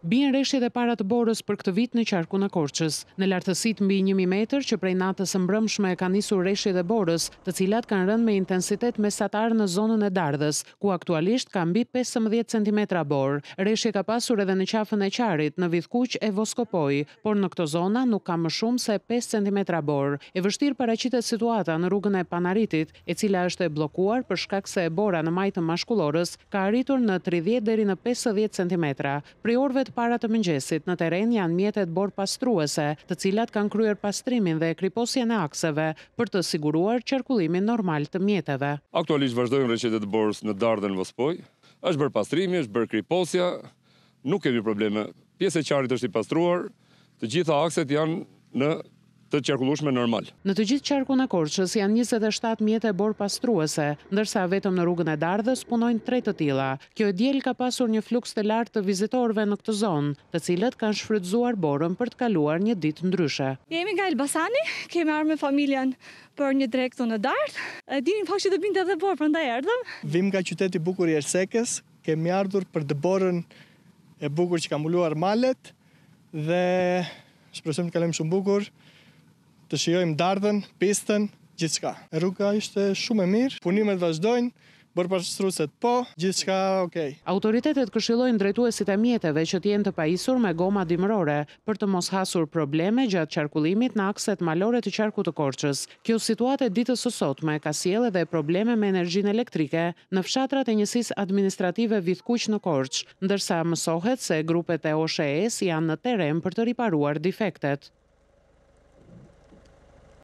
Bien rreshjet e para të borës për këtë vit në qarkun e Korçës. Në lartësitë mbi 1000 metër që prej natës së mbrëmshme kanë nisur rreshjet e borës, të cilat kanë rënë me intensitet mesatar në zonën e Dardhës, ku aktualisht ka mbi 15 cm borë. Rreshje ka pasur edhe në qafën e Qarit, në Vidhkuq e Voskopoj, por në këto zona nuk ka më shumë se 5 cm borë. E vështirë paraqitet situata në rrugën e Panaritit, e cila është e bllokuar për shkak se e bora në majtën mashkullorës ka arritur në 30 deri në 50 cm. Prej orëve para të mëngjesit në terren janë mjetet borë pastruese, të cilat kanë kryer pastrimin dhe kriposjen e akseve për të siguruar qarkullimin normal të mjeteve. Aktualisht vazhdojnë rreshtet e borës në Dardhën Vospoj. Është bërë pastrimi, është bërë kriposja, nuk kemi probleme. Pjesë e Qarit është i pastruar, të gjitha akset janë në të qarkullueshme normal. Në të gjithë qarkun e Korçës janë 27 mjete borë pastruese, ndërsa vetëm në rrugën e Dardhës punojnë 3 të tilla. Kjo e diel ka pasur një fluks të lartë të vizitorëve në këtë zonë, të cilët kanë shfrytzuar borën për të kaluar një ditë ndryshe. Jemi nga Elbasani, kemi ardhur me familjen për një drekë këtu në Dardhë. Dini fakt që do binte edhe borë, prandaj erdhëm. Vim nga qyteti i bukur i Ersekës, kemi ardhur për dëborën e bukur që ka mbuluar malet dhe shpresojmë të kalojmë shumë bukur. Të shijojmë Dardhën, pistën, gjithçka. Rruga ishte shumë e mirë, punimet vazhdojnë, borë pastrueset po, gjithçka okay. Autoritetet këshillojnë drejtuesit e mjeteve që të jenë të pajisur me goma dimërore për të mos hasur probleme gjatë qarkullimit në akset malore të qarkut të Korçës. Kjo situatë e ditës së sotme ka sjellë edhe probleme me energjinë elektrike në fshatrat e njësisë administrative Vidhkuq në Korçë, ndërsa mësohet se grupet e OSHE-s janë në terren për të riparuar defektet.